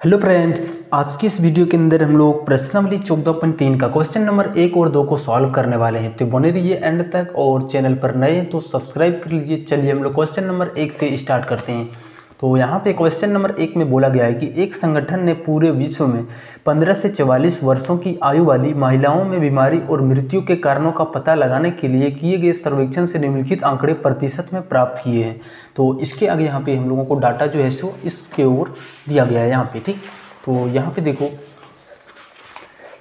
Hello friends, आज की इस वीडियो के अंदर हम लोग प्रश्नावली 14.3 का क्वेश्चन नंबर 1 और 2 को सॉल्व करने वाले हैं। तो बने रहिए एंड तक और चैनल पर नए हैं तो सब्सक्राइब कर लीजिए। चलिए हम लोग क्वेश्चन नंबर 1 से स्टार्ट करते हैं। तो यहाँ पे क्वेश्चन नंबर 1 में बोला गया है कि एक संगठन ने पूरे विश्व में 15 से 44 वर्षों की आयु वाली महिलाओं में बीमारी और मृत्यु के कारणों का पता लगाने के लिए किए गए सर्वेक्षण से निम्नलिखित आंकड़े प्रतिशत में प्राप्त किए हैं। तो इसके आगे यहाँ पे हम लोगों को डाटा जो है सो इसके ओर दिया गया है यहाँ पे। ठीक, तो यहाँ पे देखो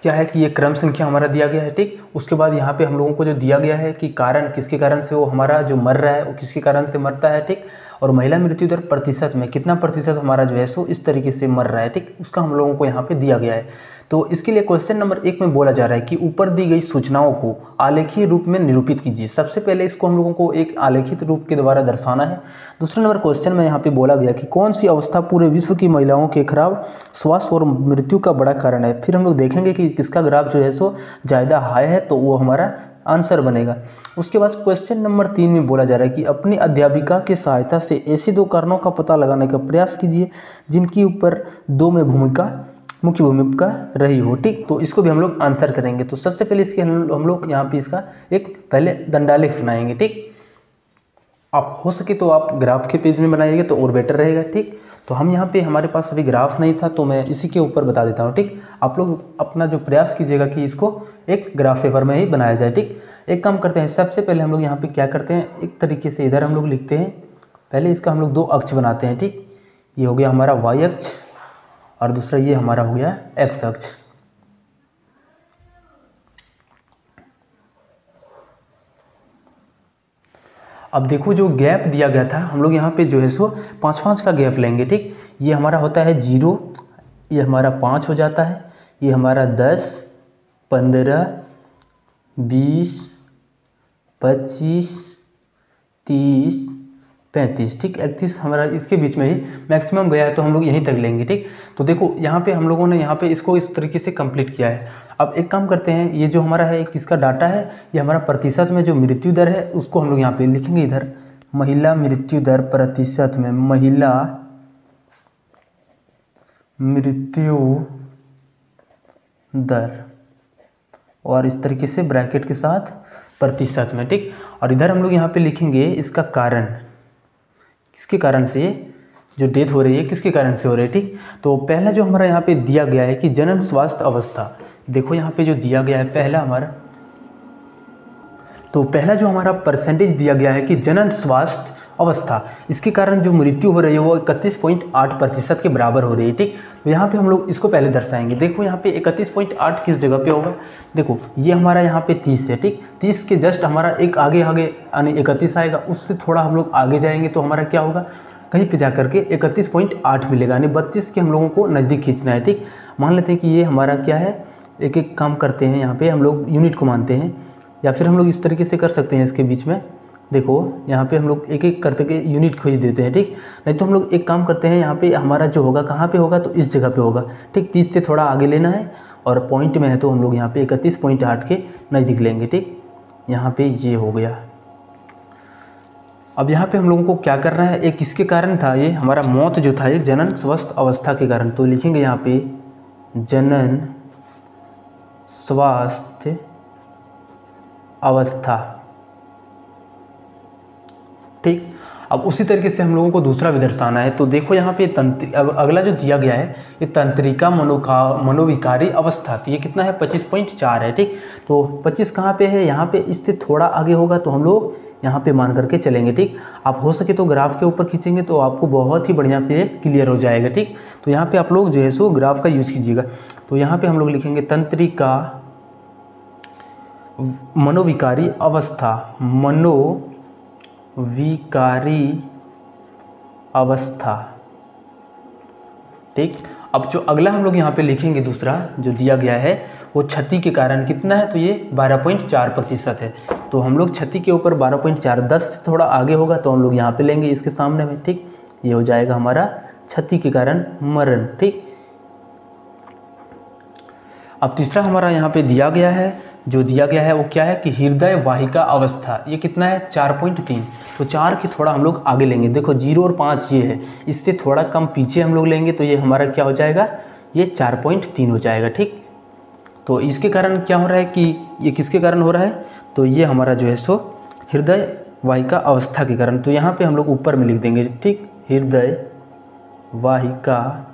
क्या है कि ये क्रम संख्या हमारा दिया गया है। ठीक, उसके बाद यहाँ पे हम लोगों को जो दिया गया है कि कारण किसके कारण से वो हमारा जो मर रहा है वो किसके कारण से मरता है। ठीक, और महिला मृत्यु दर प्रतिशत में कितना प्रतिशत हमारा जो है सो इस तरीके से मर रहा है। ठीक, उसका हम लोगों को यहाँ पे दिया गया है। तो इसके लिए क्वेश्चन नंबर 1 में बोला जा रहा है कि ऊपर दी गई सूचनाओं को आलेखीय रूप में निरूपित कीजिए। सबसे पहले इसको हम लोगों को एक आलेखित रूप के द्वारा दर्शाना है। दूसरे नंबर क्वेश्चन में यहाँ पे बोला गया कि कौन सी अवस्था पूरे विश्व की महिलाओं के खराब स्वास्थ्य और मृत्यु का बड़ा कारण है। फिर हम लोग देखेंगे कि किसका ग्राफ जो है सो ज़्यादा हाई है तो वो हमारा आंसर बनेगा। उसके बाद क्वेश्चन नंबर 3 में बोला जा रहा है कि अपनी अध्यापिका की सहायता से ऐसे 2 कारणों का पता लगाने का प्रयास कीजिए जिनकी ऊपर 2 में मुख्य भूमिका रही हो। ठीक, तो इसको भी हम लोग आंसर करेंगे। तो सबसे पहले इसके हम लोग यहाँ पे इसका एक पहले दंडालेख बनाएंगे। ठीक, आप हो सके तो आप ग्राफ के पेज में बनाइएगा तो और बेटर रहेगा। ठीक, तो हम यहाँ पे हमारे पास अभी ग्राफ नहीं था तो मैं इसी के ऊपर बता देता हूँ। ठीक, आप लोग अपना जो प्रयास कीजिएगा कि इसको एक ग्राफ पेपर में ही बनाया जाए। ठीक, एक काम करते हैं, सबसे पहले हम लोग यहाँ पे क्या करते हैं, एक तरीके से इधर हम लोग लिखते हैं। पहले इसका हम लोग 2 अक्ष बनाते हैं। ठीक, ये हो गया हमारा वाई अक्ष और दूसरा ये हमारा हो गया एक्स अक्ष। अब देखो जो गैप दिया गया था हम लोग यहाँ पे जो है सो 5-5 का गैप लेंगे। ठीक, ये हमारा होता है 0, ये हमारा 5 हो जाता है, ये हमारा 10, 15, 20, 25, 30, 35, ठीक, 31 हमारा इसके बीच में ही मैक्सिमम गया है तो हम लोग यहीं तक लेंगे। ठीक, तो देखो यहाँ पे हम लोगों ने यहाँ पे इसको इस तरीके से कंप्लीट किया है। अब एक काम करते हैं, ये जो हमारा है किसका डाटा है, ये हमारा प्रतिशत में जो मृत्यु दर है उसको हम लोग यहाँ पे लिखेंगे। इधर महिला मृत्यु दर प्रतिशत में, महिला मृत्यु दर और इस तरीके से ब्रैकेट के साथ प्रतिशत में। ठीक, और इधर हम लोग यहाँ पे लिखेंगे इसका कारण, किसके कारण से जो डेथ हो रही है किसके कारण से हो रही है। ठीक, तो पहला जो हमारा यहाँ पे दिया गया है कि जनन स्वास्थ्य अवस्था, देखो यहाँ पे जो दिया गया है पहला हमारा, तो पहला जो हमारा परसेंटेज दिया गया है कि जनन स्वास्थ्य अवस्था, इसके कारण जो मृत्यु हो रही है वो 31.8% के बराबर हो रही है। ठीक, तो यहाँ पे हम लोग इसको पहले दर्शाएंगे। देखो यहाँ पे 31.8 किस जगह पे होगा, देखो ये हमारा यहाँ पे 30 है। ठीक, 30 के जस्ट हमारा एक आगे यानी 31 आएगा, उससे थोड़ा हम लोग आगे जाएंगे तो हमारा क्या होगा, कहीं पे जा करके 31.8 मिलेगा, यानी 32 के हम लोगों को नज़दीक खींचना है। ठीक, मान लेते हैं कि ये हमारा क्या है, एक एक काम करते हैं, यहाँ पे हम लोग यूनिट को मानते हैं या फिर हम लोग इस तरीके से कर सकते हैं इसके बीच में। देखो यहाँ पे हम लोग एक एक करते के यूनिट खोज देते हैं। ठीक, नहीं तो हम लोग एक काम करते हैं, यहाँ पे हमारा जो होगा कहाँ पे होगा, तो इस जगह पे होगा। ठीक, 30 से थोड़ा आगे लेना है और पॉइंट में है तो हम लोग यहाँ पे 31.8 के नज़दीक लेंगे। ठीक, यहाँ पे ये हो गया। अब यहाँ पे हम लोगों को क्या करना है, एक किसके कारण था, ये हमारा मौत जो था ये जनन स्वस्थ अवस्था के कारण, तो लिखेंगे यहाँ पे जनन स्वास्थ्य अवस्था। ठीक, अब उसी तरीके से हम लोगों को दूसरा भी दर्शाना है। तो देखो यहाँ पे अब अगला जो दिया गया है ये तंत्रिका मनोविकारी अवस्था, तो ये कितना है 25.4 है। ठीक, तो 25 कहाँ पे है, यहाँ पे इससे थोड़ा आगे होगा तो हम लोग यहाँ पे मान करके चलेंगे। ठीक, आप हो सके तो ग्राफ के ऊपर खींचेंगे तो आपको बहुत ही बढ़िया से क्लियर हो जाएगा। ठीक, तो यहाँ पे आप लोग जो है सो ग्राफ का यूज कीजिएगा। तो यहाँ पे हम लोग लिखेंगे तंत्रिका मनोविकारी अवस्था, मनोविकारी अवस्था। ठीक, अब जो अगला हम लोग यहाँ पे लिखेंगे दूसरा जो दिया गया है वो क्षति के कारण कितना है, तो ये 12.4% है। तो हम लोग क्षति के ऊपर 12.4, 10 से थोड़ा आगे होगा तो हम लोग यहाँ पे लेंगे इसके सामने में। ठीक, ये हो जाएगा हमारा क्षति के कारण मरण। ठीक, अब तीसरा हमारा यहाँ पे दिया गया है जो दिया गया है वो क्या है कि हृदय वाहिका अवस्था, ये कितना है 4.3। तो 4 की थोड़ा हम लोग आगे लेंगे, देखो 0 और 5 ये है, इससे थोड़ा कम पीछे हम लोग लेंगे तो ये हमारा क्या हो जाएगा, ये 4.3 हो जाएगा। ठीक, तो इसके कारण क्या हो रहा है कि ये किसके कारण हो रहा है, तो ये हमारा जो है सो हृदय वाहिका अवस्था के कारण। तो यहाँ पे हम लोग ऊपर में लिख देंगे, ठीक, हृदय वाहिका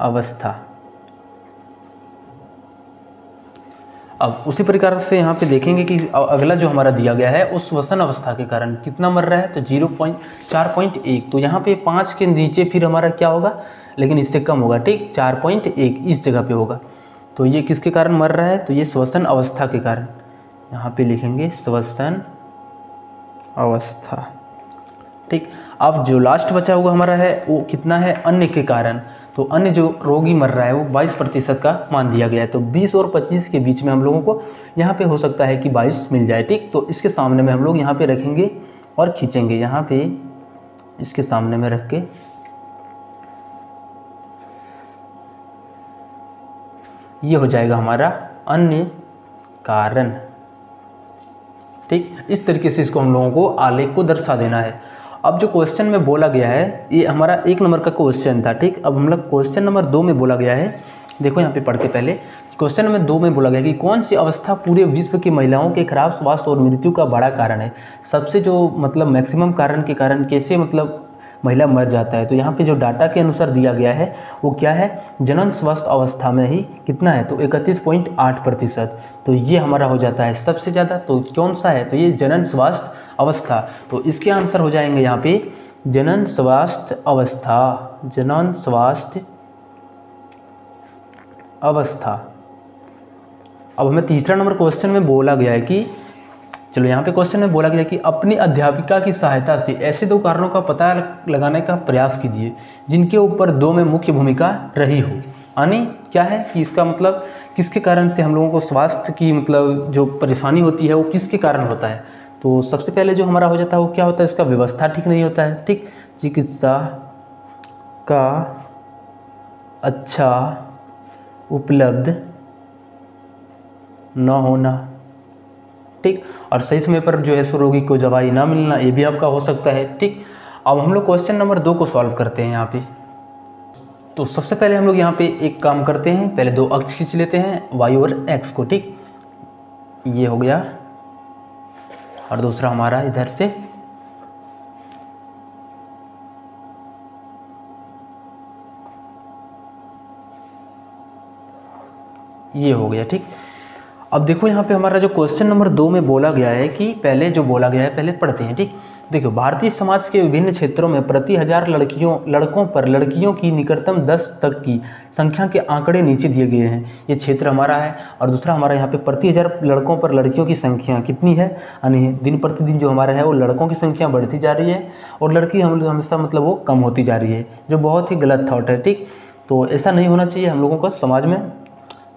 अवस्था। अब उसी प्रकार से यहाँ पे देखेंगे कि अगला जो हमारा दिया गया है उस श्वसन अवस्था के कारण कितना मर रहा है, तो 4.1। तो यहाँ पे 5 के नीचे फिर हमारा क्या होगा, लेकिन इससे कम होगा, ठीक, 4.1 इस जगह पे होगा। तो ये किसके कारण मर रहा है, तो ये श्वसन अवस्था के कारण, यहाँ पे लिखेंगे श्वसन अवस्था। ठीक, अब जो लास्ट बचा हुआ हमारा है वो कितना है, अन्य के कारण। तो अन्य जो रोगी मर रहा है वो 22% का मान दिया गया है। तो 20 और 25 के बीच में हम लोगों को यहाँ पे हो सकता है कि 22 मिल जाए। ठीक, तो इसके सामने में हम लोग यहाँ पे रखेंगे और खींचेंगे, यहाँ पे इसके सामने में रख के ये हो जाएगा हमारा अन्य कारण। ठीक, इस तरीके से इसको हम लोगों को आलेख को दर्शा देना है। अब जो क्वेश्चन में बोला गया है ये हमारा 1 नंबर का क्वेश्चन था। ठीक, अब हम लोग क्वेश्चन नंबर 2 में बोला गया है, देखो यहाँ पे पढ़ के पहले क्वेश्चन नंबर 2 में बोला गया कि कौन सी अवस्था पूरे विश्व की महिलाओं के खराब स्वास्थ्य और मृत्यु का बड़ा कारण है। सबसे जो मतलब मैक्सिमम कारण के कारण कैसे मतलब महिला मर जाता है। तो यहाँ पे जो डाटा के अनुसार दिया गया है वो क्या है, जनन स्वास्थ्य अवस्था में ही कितना है, तो 31.8%। तो ये हमारा हो जाता है सबसे ज़्यादा। तो कौन सा है, तो ये जनन स्वास्थ्य अवस्था। तो इसके आंसर हो जाएंगे यहाँ पे जनन स्वास्थ्य अवस्था, जनन स्वास्थ्य अवस्था। अब हमें तीसरा नंबर क्वेश्चन में बोला गया है कि चलो यहाँ पे क्वेश्चन में बोला गया कि अपनी अध्यापिका की सहायता से ऐसे 2 कारणों का पता लगाने का प्रयास कीजिए जिनके ऊपर 2 में मुख्य भूमिका रही हो। यानी क्या है कि इसका मतलब किसके कारण से हम लोगों को स्वास्थ्य की मतलब जो परेशानी होती है वो किसके कारण होता है। तो सबसे पहले जो हमारा हो जाता है वो क्या होता है, इसका व्यवस्था ठीक नहीं होता है। ठीक, चिकित्सा का अच्छा उपलब्ध न होना। ठीक, और सही समय पर जो है सो रोगी को दवाई ना मिलना, ये भी आपका हो सकता है। ठीक, अब हम लोग क्वेश्चन नंबर 2 को सॉल्व करते हैं यहाँ पे। तो सबसे पहले हम लोग यहाँ पे एक काम करते हैं, पहले 2 अक्ष खींच लेते हैं, y और x को। ठीक, ये हो गया, और दूसरा हमारा इधर से ये हो गया। ठीक, अब देखो यहाँ पे हमारा जो क्वेश्चन नंबर 2 में बोला गया है कि पहले जो बोला गया है पहले पढ़ते हैं। ठीक, देखो भारतीय समाज के विभिन्न क्षेत्रों में प्रति 1000 लड़कों पर लड़कियों की निकटतम 10 तक की संख्या के आंकड़े नीचे दिए गए हैं। ये क्षेत्र हमारा है। और दूसरा हमारा यहाँ पे प्रति 1000 लड़कों पर लड़कियों की संख्या कितनी है, यानी दिन प्रतिदिन जो हमारा है वो लड़कों की संख्या बढ़ती जा रही है और लड़की हमेशा मतलब वो कम होती जा रही है, जो बहुत ही गलत थॉट है। ठीक, तो ऐसा नहीं होना चाहिए हम लोगों का समाज में,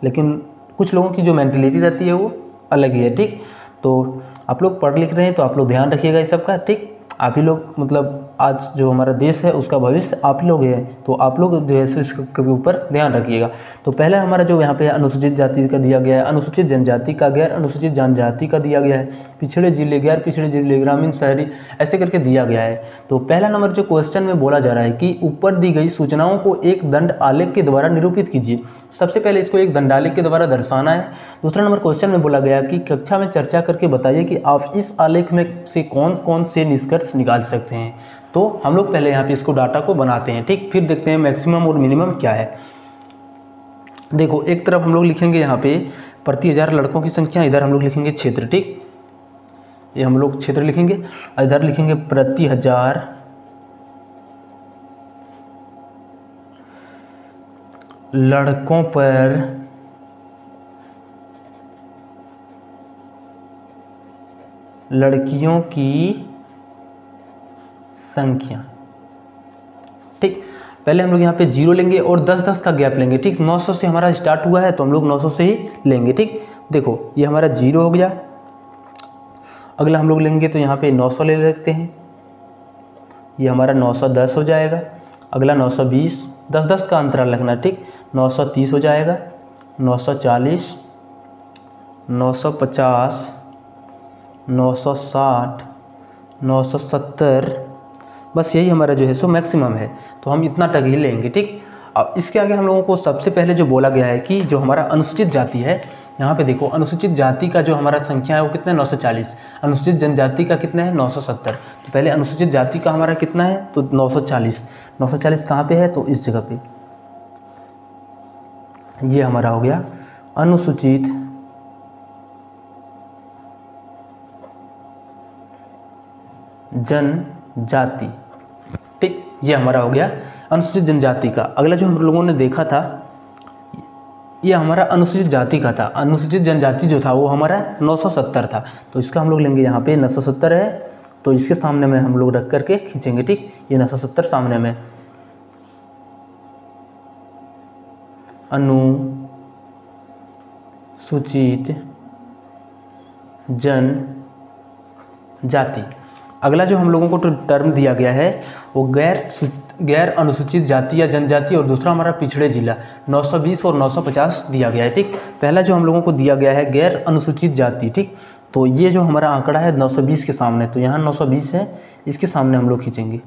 लेकिन कुछ लोगों की जो मेंटलिटी रहती है वो अलग ही है। ठीक, तो आप लोग पढ़ लिख रहे हैं तो आप लोग ध्यान रखिएगा इस सब का। ठीक, आप ही लोग मतलब आज जो हमारा देश है उसका भविष्य आप ही लोग हैं, तो आप लोग जो है इसके ऊपर ध्यान रखिएगा। तो पहला हमारा जो यहाँ पे अनुसूचित जाति का दिया गया है, अनुसूचित जनजाति का, गैर अनुसूचित जनजाति का दिया गया है, पिछड़े जिले, गैर पिछड़े जिले, ग्रामीण, शहरी, ऐसे करके दिया गया है। तो पहला नंबर जो क्वेश्चन में बोला जा रहा है कि ऊपर दी गई सूचनाओं को एक दंड आलेख के द्वारा निरूपित कीजिए। सबसे पहले इसको एक दंडालेख के द्वारा दर्शाना है। दूसरा नंबर क्वेश्चन में बोला गया कि कक्षा में चर्चा करके बताइए कि आप इस आलेख में से कौन कौन से निष्कर्ष निकाल सकते हैं। तो हम लोग पहले यहाँ पे इसको डाटा को बनाते हैं। ठीक, फिर देखते हैं मैक्सिमम और मिनिमम क्या है। देखो एक तरफ हम लोग लिखेंगे यहाँ पे प्रति 1000 लड़कों की संख्या, इधर हम लोग लिखेंगे क्षेत्र। ठीक, ये हम लोग क्षेत्र लिखेंगे, इधर लिखेंगे प्रति 1000 लड़कों पर लड़कियों की संख्या। ठीक, पहले हम लोग यहाँ पे 0 लेंगे और 10-10 का गैप लेंगे। ठीक, 900 से हमारा स्टार्ट हुआ है तो हम लोग 900 से ही लेंगे। ठीक, देखो ये हमारा 0 हो गया। अगला हम लोग लेंगे तो यहाँ पे 900 ले लेते हैं, ये हमारा 910 हो जाएगा। अगला 920, 10-10 का अंतराल रखना। ठीक, 930 हो जाएगा, 940, 950, 960, 970, बस यही हमारा जो है सो मैक्सिमम है, तो हम इतना टग ही लेंगे। ठीक, अब इसके आगे हम लोगों को सबसे पहले जो बोला गया है कि जो हमारा अनुसूचित जाति है, यहाँ पे देखो अनुसूचित जाति का जो हमारा संख्या है वो कितना है 940, अनुसूचित जनजाति का कितना है 970। तो पहले अनुसूचित जाति का हमारा कितना है तो 940, 940 कहाँ पे है तो इस जगह पे, ये हमारा हो गया अनुसूचित जनजाति। ठीक, ये हमारा हो गया अनुसूचित जनजाति का। अगला जो हम लोगों ने देखा था ये हमारा अनुसूचित जाति का था, अनुसूचित जनजाति जो था वो हमारा 970 था, तो इसका हम लोग लेंगे यहाँ पे 970 है, तो इसके सामने में हम लोग रख करके खींचेंगे। ठीक, ये 970 सामने में अनुसूचित जनजाति। अगला जो हम लोगों को टर्म दिया गया है वो गैर अनुसूचित जाति या जनजाति, और दूसरा हमारा पिछड़े जिला 920 और 950 दिया गया है। ठीक, पहला जो हम लोगों को दिया गया है गैर अनुसूचित जाति। ठीक, तो ये जो हमारा आंकड़ा है 920 के सामने, तो यहाँ 920 है, इसके सामने हम लोग खींचेंगे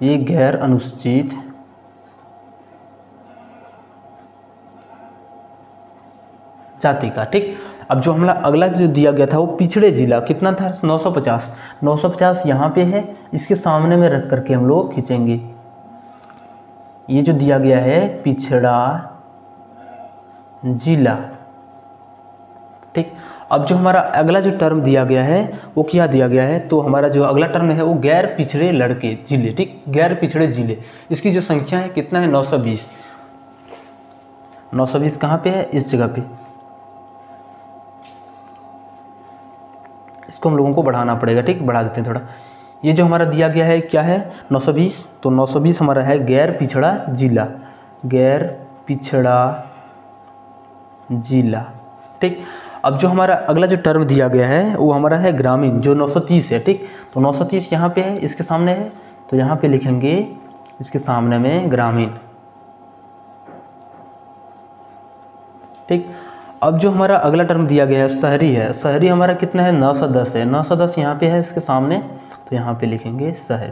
ये गैर अनुसूचित जाति का। ठीक, अब जो हमारा अगला जो दिया गया था वो पिछड़े जिला कितना था 950, 950 यहाँ पे है, इसके सामने में रख करके हम लोग खींचेंगे ये जो दिया गया है पिछड़ा जिला। ठीक, अब जो हमारा अगला जो टर्म दिया गया है वो क्या दिया गया है, तो हमारा जो अगला टर्म है वो गैर पिछड़े लड़के जिले। ठीक, गैर पिछड़े जिले, इसकी जो संख्या है कितना है 920, 920 कहाँ पे है इस जगह पे, इसको हम लोगों को बढ़ाना पड़ेगा। ठीक, बढ़ा देते हैं थोड़ा। ये जो हमारा दिया गया है क्या है 920, तो 920 हमारा है गैर पिछड़ा जिला, गैर पिछड़ा जिला। ठीक, अब जो हमारा अगला जो टर्म दिया गया है वो हमारा है ग्रामीण, जो 930 है। ठीक, तो 930 यहाँ पे है, इसके सामने है, तो यहाँ पे लिखेंगे इसके सामने में ग्रामीण। ठीक, अब जो हमारा अगला टर्म दिया गया है शहरी है, शहरी हमारा कितना है 910 है, 910 यहाँ पे है इसके सामने, तो यहाँ पे लिखेंगे शहरी।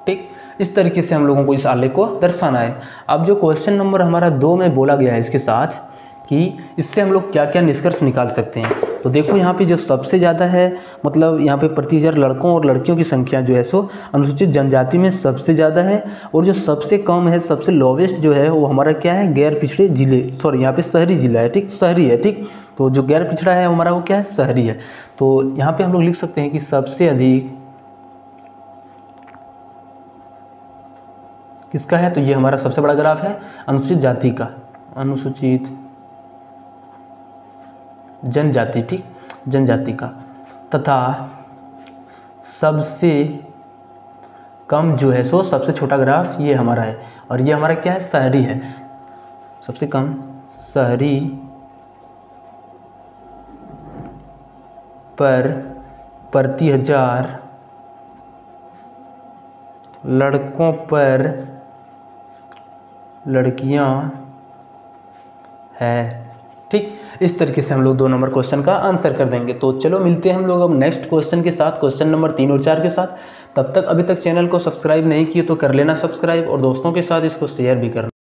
ठीक, इस तरीके से हम लोगों को इस आलेख को दर्शाना है। अब जो क्वेश्चन नंबर हमारा 2 में बोला गया है इसके साथ कि इससे हम लोग क्या क्या निष्कर्ष निकाल सकते हैं, तो देखो यहाँ पे जो सबसे ज़्यादा है, मतलब यहाँ पे प्रति 1000 लड़कों और लड़कियों की संख्या जो है सो अनुसूचित जनजाति में सबसे ज़्यादा है, और जो सबसे कम है, सबसे लोवेस्ट जो है वो हमारा क्या है गैर पिछड़े जिले, सॉरी यहाँ पे शहरी जिला है। ठीक, शहरी है। ठीक, तो जो गैर पिछड़ा है हमारा वो क्या है शहरी है, तो यहाँ पे हम लोग लिख सकते हैं कि सबसे अधिक किसका है, तो ये हमारा सबसे बड़ा ग्राफ है अनुसूचित जाति का, अनुसूचित जनजाति। ठीक, जनजाति का, तथा सबसे कम जो है सो सबसे छोटा ग्राफ ये हमारा है, और ये हमारा क्या है शहरी है, सबसे कम शहरी पर प्रति 1000 लड़कों पर लड़कियां है। ठीक, इस तरीके से हम लोग 2 नंबर क्वेश्चन का आंसर कर देंगे। तो चलो मिलते हैं हम लोग अब नेक्स्ट क्वेश्चन के साथ, क्वेश्चन नंबर 3 और 4 के साथ। तब तक अभी तक चैनल को सब्सक्राइब नहीं किए तो कर लेना सब्सक्राइब, और दोस्तों के साथ इसको शेयर भी करना।